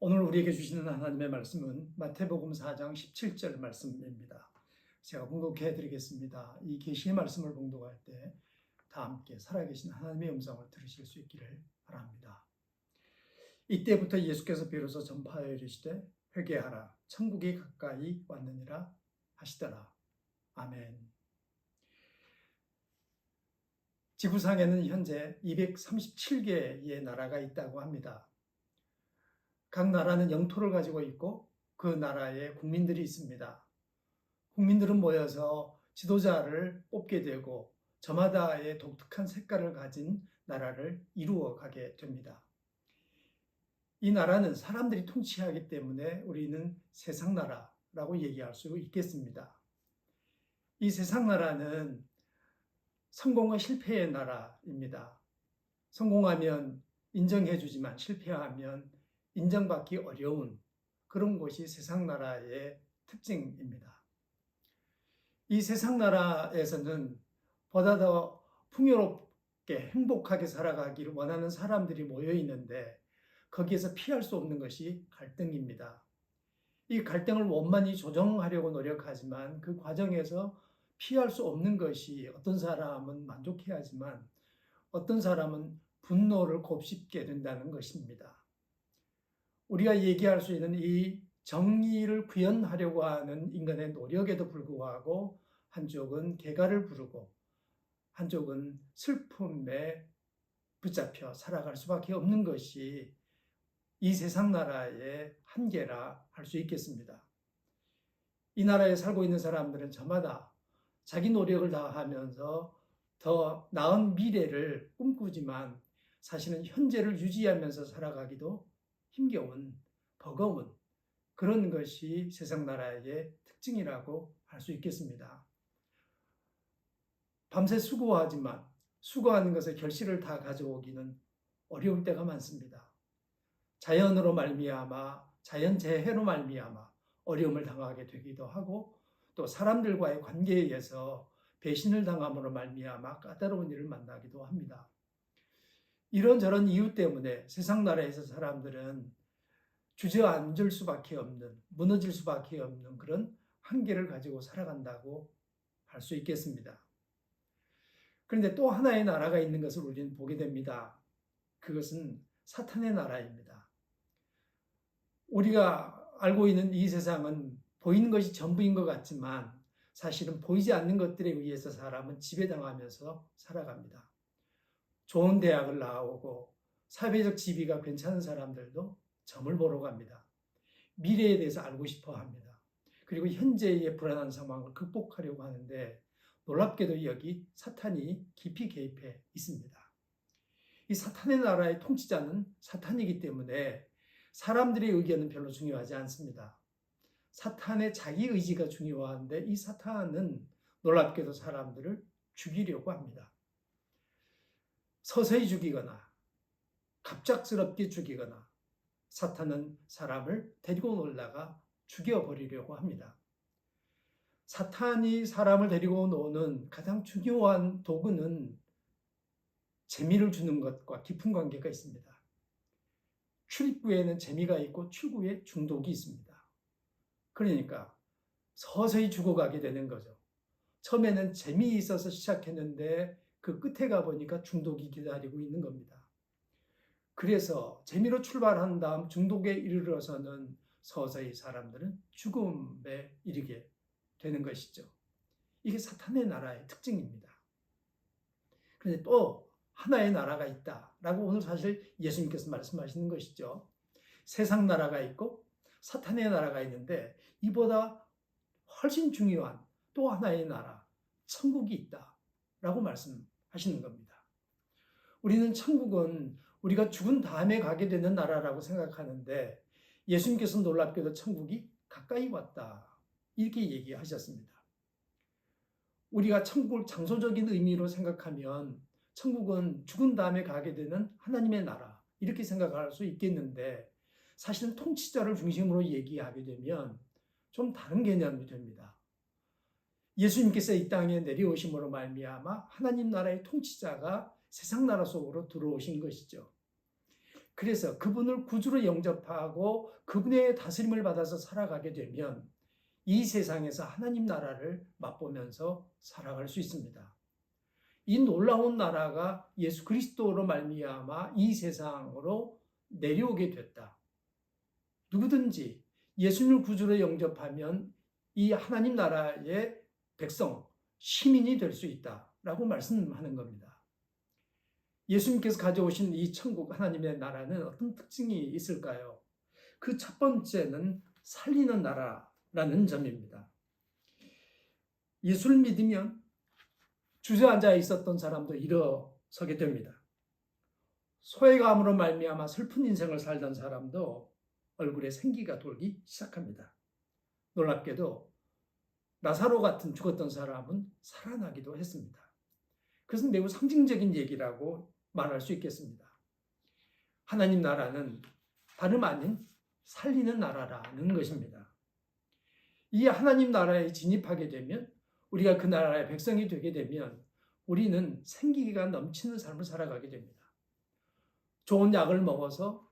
오늘 우리에게 주시는 하나님의 말씀은 마태복음 4장 17절 말씀입니다. 제가 봉독해 드리겠습니다. 이 계시의 말씀을 봉독할 때 다 함께 살아계신 하나님의 음성을 들으실 수 있기를 바랍니다. 이때부터 예수께서 비로소 전파하여 이르시되 회개하라 천국이 가까이 왔느니라 하시더라. 아멘. 지구상에는 현재 237개의 나라가 있다고 합니다. 각 나라는 영토를 가지고 있고 그 나라에 국민들이 있습니다. 국민들은 모여서 지도자를 뽑게 되고 저마다의 독특한 색깔을 가진 나라를 이루어 가게 됩니다. 이 나라는 사람들이 통치하기 때문에 우리는 세상나라라고 얘기할 수 있겠습니다. 이 세상나라는 성공과 실패의 나라입니다. 성공하면 인정해주지만 실패하면 인정받기 어려운 그런 곳이 세상나라의 특징입니다. 이 세상나라에서는 보다 더 풍요롭게 행복하게 살아가기를 원하는 사람들이 모여 있는데 거기에서 피할 수 없는 것이 갈등입니다. 이 갈등을 원만히 조정하려고 노력하지만 그 과정에서 피할 수 없는 것이 어떤 사람은 만족해하지만 어떤 사람은 분노를 곱씹게 된다는 것입니다. 우리가 얘기할 수 있는 이 정의를 구현하려고 하는 인간의 노력에도 불구하고 한쪽은 개가를 부르고 한쪽은 슬픔에 붙잡혀 살아갈 수밖에 없는 것이 이 세상 나라의 한계라 할 수 있겠습니다. 이 나라에 살고 있는 사람들은 저마다 자기 노력을 다하면서 더 나은 미래를 꿈꾸지만 사실은 현재를 유지하면서 살아가기도 힘겨운, 버거운 그런 것이 세상 나라의 특징이라고 할 수 있겠습니다. 밤새 수고하지만 수고하는 것의 결실을 다 가져오기는 어려울 때가 많습니다. 자연으로 말미암아 자연재해로 말미암아 어려움을 당하게 되기도 하고 또 사람들과의 관계에 의해서 배신을 당함으로 말미암아 까다로운 일을 만나기도 합니다. 이런저런 이유 때문에 세상 나라에서 사람들은 주저앉을 수밖에 없는, 무너질 수밖에 없는 그런 한계를 가지고 살아간다고 할 수 있겠습니다. 그런데 또 하나의 나라가 있는 것을 우리는 보게 됩니다. 그것은 사탄의 나라입니다. 우리가 알고 있는 이 세상은 보이는 것이 전부인 것 같지만 사실은 보이지 않는 것들에 의해서 사람은 지배당하면서 살아갑니다. 좋은 대학을 나오고 사회적 지위가 괜찮은 사람들도 점을 보러 갑니다. 미래에 대해서 알고 싶어 합니다. 그리고 현재의 불안한 상황을 극복하려고 하는데 놀랍게도 여기 사탄이 깊이 개입해 있습니다. 이 사탄의 나라의 통치자는 사탄이기 때문에 사람들의 의견은 별로 중요하지 않습니다. 사탄의 자기 의지가 중요한데 이 사탄은 놀랍게도 사람들을 죽이려고 합니다. 서서히 죽이거나 갑작스럽게 죽이거나 사탄은 사람을 데리고 놀다가 죽여버리려고 합니다. 사탄이 사람을 데리고 노는 가장 중요한 도구는 재미를 주는 것과 깊은 관계가 있습니다. 출입구에는 재미가 있고 출구에 중독이 있습니다. 그러니까 서서히 죽어가게 되는 거죠. 처음에는 재미있어서 시작했는데 그 끝에 가보니까 중독이 기다리고 있는 겁니다. 그래서 재미로 출발한 다음 중독에 이르러서는 서서히 사람들은 죽음에 이르게 되는 것이죠. 이게 사탄의 나라의 특징입니다. 그런데 또 하나의 나라가 있다라고 오늘 사실 예수님께서 말씀하시는 것이죠. 세상 나라가 있고 사탄의 나라가 있는데 이보다 훨씬 중요한 또 하나의 나라, 천국이 있다라고 말씀하시는 겁니다. 우리는 천국은 우리가 죽은 다음에 가게 되는 나라라고 생각하는데 예수님께서는 놀랍게도 천국이 가까이 왔다 이렇게 얘기하셨습니다. 우리가 천국을 장소적인 의미로 생각하면 천국은 죽은 다음에 가게 되는 하나님의 나라 이렇게 생각할 수 있겠는데 사실은 통치자를 중심으로 얘기하게 되면 좀 다른 개념이 됩니다. 예수님께서 이 땅에 내려오심으로 말미암아 하나님 나라의 통치자가 세상 나라 속으로 들어오신 것이죠. 그래서 그분을 구주로 영접하고 그분의 다스림을 받아서 살아가게 되면 이 세상에서 하나님 나라를 맛보면서 살아갈 수 있습니다. 이 놀라운 나라가 예수 그리스도로 말미암아 이 세상으로 내려오게 됐다. 누구든지 예수님을 구주로 영접하면 이 하나님 나라의 백성, 시민이 될 수 있다라고 말씀하는 겁니다. 예수님께서 가져오신 이 천국 하나님의 나라는 어떤 특징이 있을까요? 그 첫 번째는 살리는 나라라는 점입니다. 예수를 믿으면 주저앉아 있었던 사람도 일어서게 됩니다. 소외감으로 말미암아 슬픈 인생을 살던 사람도 얼굴에 생기가 돌기 시작합니다. 놀랍게도 나사로 같은 죽었던 사람은 살아나기도 했습니다. 그것은 매우 상징적인 얘기라고 말할 수 있겠습니다. 하나님 나라는 다름 아닌 살리는 나라라는 것입니다. 이 하나님 나라에 진입하게 되면, 우리가 그 나라의 백성이 되게 되면 우리는 생기가 넘치는 삶을 살아가게 됩니다. 좋은 약을 먹어서,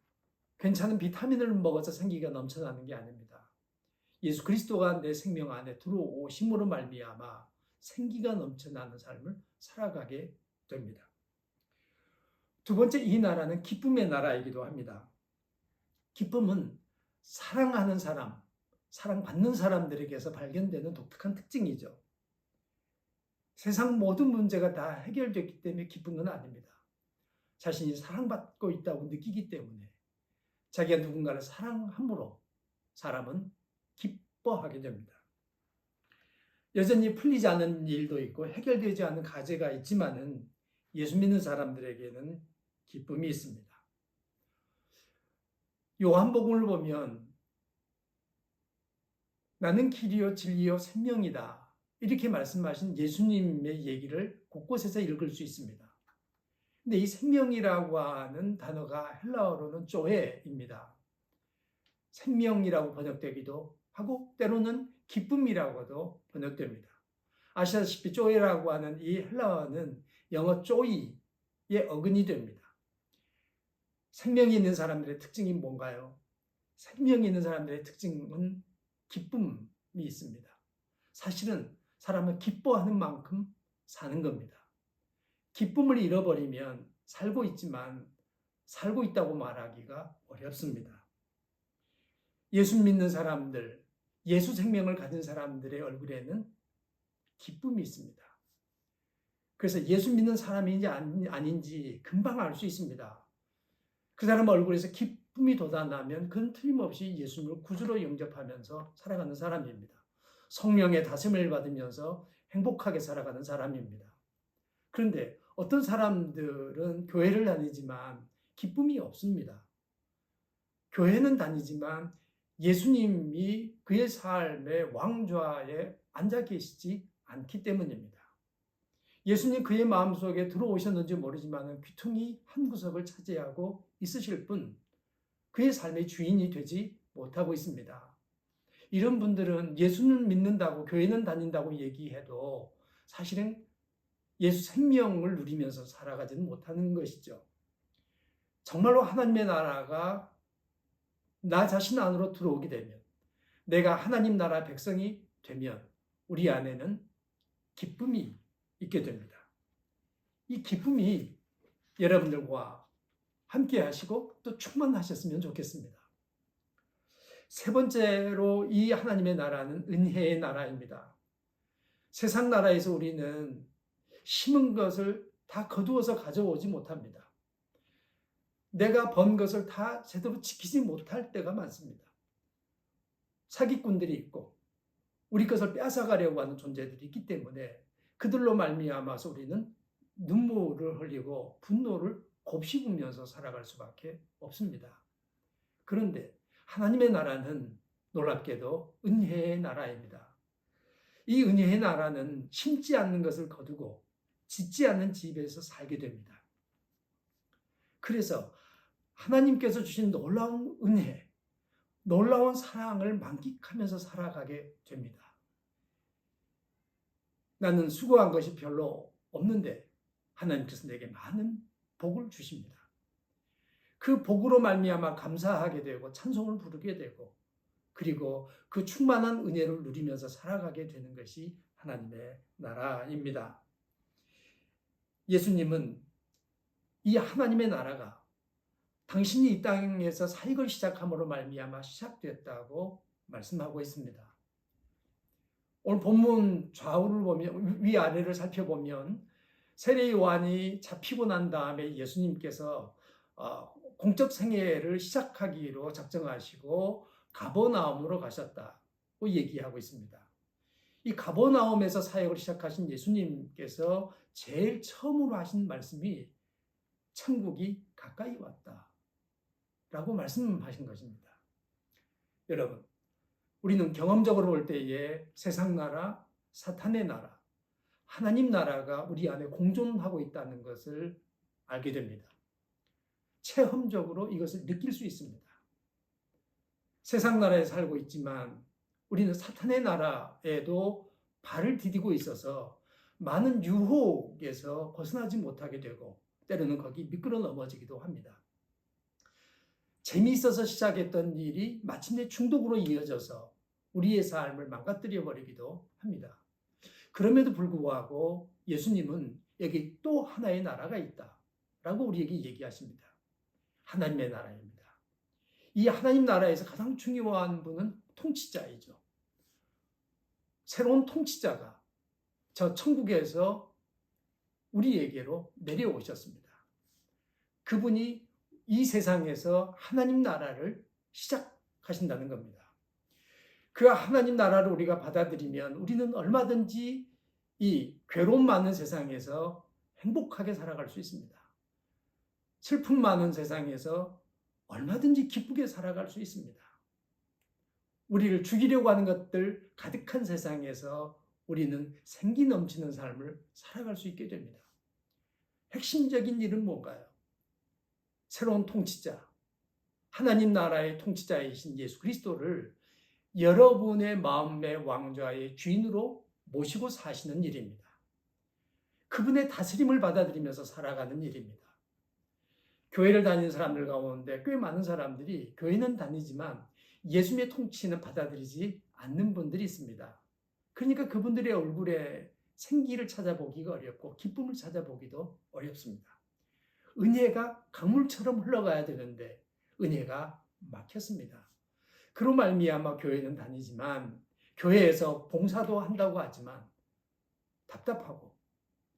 괜찮은 비타민을 먹어서 생기가 넘쳐나는 게 아닙니다. 예수 그리스도가 내 생명 안에 들어오심으로 말미암아 생기가 넘쳐나는 삶을 살아가게 됩니다. 두 번째, 이 나라는 기쁨의 나라이기도 합니다. 기쁨은 사랑하는 사람, 사랑받는 사람들에게서 발견되는 독특한 특징이죠. 세상 모든 문제가 다 해결됐기 때문에 기쁜 건 아닙니다. 자신이 사랑받고 있다고 느끼기 때문에, 자기가 누군가를 사랑함으로 사람은 기뻐하게 됩니다. 여전히 풀리지 않은 일도 있고 해결되지 않은 과제가 있지만은 예수 믿는 사람들에게는 기쁨이 있습니다. 요한복음을 보면 나는 길이요 진리요 생명이다, 이렇게 말씀하신 예수님의 얘기를 곳곳에서 읽을 수 있습니다. 근데 이 생명이라고 하는 단어가 헬라어로는 조에입니다. 생명이라고 번역되기도 하고 때로는 기쁨이라고도 번역됩니다. 아시다시피 조이라고 하는 이 헬라어는 영어 조이의 어근이 됩니다. 생명이 있는 사람들의 특징이 뭔가요? 생명이 있는 사람들의 특징은 기쁨이 있습니다. 사실은 사람은 기뻐하는 만큼 사는 겁니다. 기쁨을 잃어버리면 살고 있지만 살고 있다고 말하기가 어렵습니다. 예수 믿는 사람들, 예수 생명을 가진 사람들의 얼굴에는 기쁨이 있습니다. 그래서 예수 믿는 사람인지 아닌지 금방 알 수 있습니다. 그 사람 얼굴에서 기쁨이 돋아나면 그건 틀림없이 예수님을 구주로 영접하면서 살아가는 사람입니다. 성령의 다스림을 받으면서 행복하게 살아가는 사람입니다. 그런데 어떤 사람들은 교회를 다니지만 기쁨이 없습니다. 교회는 다니지만 예수님이 그의 삶의 왕좌에 앉아 계시지 않기 때문입니다. 예수님 그의 마음속에 들어오셨는지 모르지만 귀퉁이 한 구석을 차지하고 있으실 뿐 그의 삶의 주인이 되지 못하고 있습니다. 이런 분들은 예수는 믿는다고, 교회는 다닌다고 얘기해도 사실은 예수 생명을 누리면서 살아가지는 못하는 것이죠. 정말로 하나님의 나라가 나 자신 안으로 들어오게 되면, 내가 하나님 나라 백성이 되면 우리 안에는 기쁨이 있게 됩니다. 이 기쁨이 여러분들과 함께 하시고 또 충만하셨으면 좋겠습니다. 세 번째로, 이 하나님의 나라는 은혜의 나라입니다. 세상 나라에서 우리는 심은 것을 다 거두어서 가져오지 못합니다. 내가 번 것을 다 제대로 지키지 못할 때가 많습니다. 사기꾼들이 있고 우리 것을 뺏어가려고 하는 존재들이 있기 때문에 그들로 말미암아서 우리는 눈물을 흘리고 분노를 곱씹으면서 살아갈 수밖에 없습니다. 그런데 하나님의 나라는 놀랍게도 은혜의 나라입니다. 이 은혜의 나라는 심지 않는 것을 거두고 짓지 않는 집에서 살게 됩니다. 그래서 하나님께서 주신 놀라운 은혜, 놀라운 사랑을 만끽하면서 살아가게 됩니다. 나는 수고한 것이 별로 없는데 하나님께서 내게 많은 복을 주십니다. 그 복으로 말미암아 감사하게 되고 찬송을 부르게 되고 그리고 그 충만한 은혜를 누리면서 살아가게 되는 것이 하나님의 나라입니다. 예수님은 이 하나님의 나라가 당신이 이 땅에서 사역을 시작함으로 말미암아 시작됐다고 말씀하고 있습니다. 오늘 본문 좌우를 보면 위아래를 살펴보면 세례 요한이 잡히고 난 다음에 예수님께서 공적 생애를 시작하기로 작정하시고 가버나움으로 가셨다고 얘기하고 있습니다. 이 가버나움에서 사역을 시작하신 예수님께서 제일 처음으로 하신 말씀이 천국이 가까이 왔다라고 말씀하신 것입니다. 여러분, 우리는 경험적으로 볼 때에 세상 나라, 사탄의 나라, 하나님 나라가 우리 안에 공존하고 있다는 것을 알게 됩니다. 체험적으로 이것을 느낄 수 있습니다. 세상 나라에 살고 있지만 우리는 사탄의 나라에도 발을 디디고 있어서 많은 유혹에서 벗어나지 못하게 되고 때로는 거기 미끄러 넘어지기도 합니다. 재미있어서 시작했던 일이 마침내 중독으로 이어져서 우리의 삶을 망가뜨려 버리기도 합니다. 그럼에도 불구하고 예수님은 여기 또 하나의 나라가 있다라고 우리에게 얘기하십니다. 하나님의 나라입니다. 이 하나님 나라에서 가장 중요한 분은 통치자이죠. 새로운 통치자가 저 천국에서 우리에게로 내려오셨습니다. 그분이 이 세상에서 하나님 나라를 시작하신다는 겁니다. 그 하나님 나라를 우리가 받아들이면 우리는 얼마든지 이 괴로움 많은 세상에서 행복하게 살아갈 수 있습니다. 슬픔 많은 세상에서 얼마든지 기쁘게 살아갈 수 있습니다. 우리를 죽이려고 하는 것들 가득한 세상에서 우리는 생기 넘치는 삶을 살아갈 수 있게 됩니다. 핵심적인 일은 뭔가요? 새로운 통치자, 하나님 나라의 통치자이신 예수 그리스도를 여러분의 마음의 왕좌의 주인으로 모시고 사시는 일입니다. 그분의 다스림을 받아들이면서 살아가는 일입니다. 교회를 다니는 사람들 가운데 꽤 많은 사람들이 교회는 다니지만 예수님의 통치는 받아들이지 않는 분들이 있습니다. 그러니까 그분들의 얼굴에 생기를 찾아보기가 어렵고 기쁨을 찾아보기도 어렵습니다. 은혜가 강물처럼 흘러가야 되는데 은혜가 막혔습니다. 그로 말미암아 교회는 다니지만 교회에서 봉사도 한다고 하지만 답답하고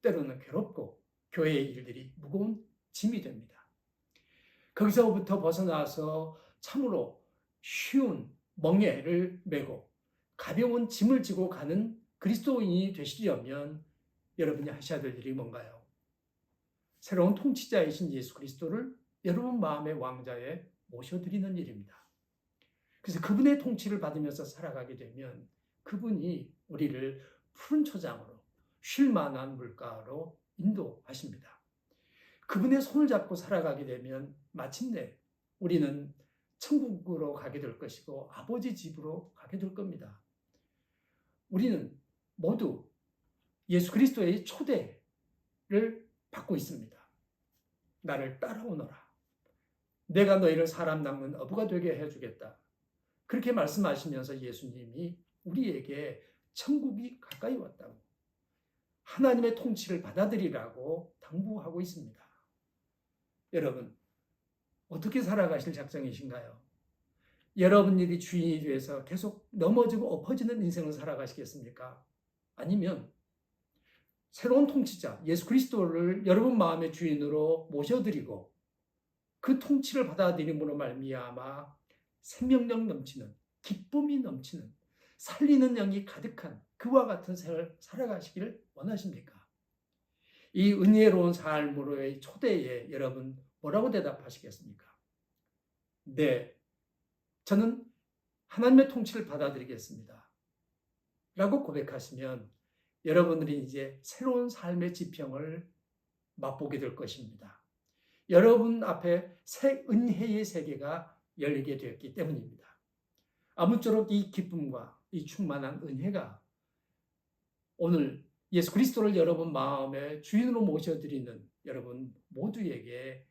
때로는 괴롭고 교회의 일들이 무거운 짐이 됩니다. 거기서부터 벗어나서 참으로 쉬운 멍에를 메고 가벼운 짐을 지고 가는 그리스도인이 되시려면 여러분이 하셔야 될 일이 뭔가요? 새로운 통치자이신 예수 그리스도를 여러분 마음의 왕자에 모셔드리는 일입니다. 그래서 그분의 통치를 받으면서 살아가게 되면 그분이 우리를 푸른 초장으로 쉴 만한 물가로 인도하십니다. 그분의 손을 잡고 살아가게 되면 마침내 우리는 천국으로 가게 될 것이고 아버지 집으로 가게 될 겁니다. 우리는 모두 예수 그리스도의 초대를 받고 있습니다. 나를 따라오너라. 내가 너희를 사람 낚는 어부가 되게 해주겠다. 그렇게 말씀하시면서 예수님이 우리에게 천국이 가까이 왔다고 하나님의 통치를 받아들이라고 당부하고 있습니다. 여러분, 어떻게 살아가실 작정이신가요? 여러분들이 주인이 돼서 계속 넘어지고 엎어지는 인생을 살아가시겠습니까? 아니면 새로운 통치자 예수 그리스도를 여러분 마음의 주인으로 모셔드리고 그 통치를 받아들임으로 말미암아 생명력 넘치는 기쁨이 넘치는 살리는 영이 가득한 그와 같은 생을 살아가시기를 원하십니까? 이 은혜로운 삶으로의 초대에 여러분 뭐라고 대답하시겠습니까? 네, 저는 하나님의 통치를 받아들이겠습니다. 라고 고백하시면 여러분들이 이제 새로운 삶의 지평을 맛보게 될 것입니다. 여러분 앞에 새 은혜의 세계가 열리게 되었기 때문입니다. 아무쪼록 이 기쁨과 이 충만한 은혜가 오늘 예수 그리스도를 여러분 마음의 주인으로 모셔드리는 여러분 모두에게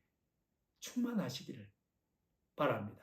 충만하시기를 바랍니다.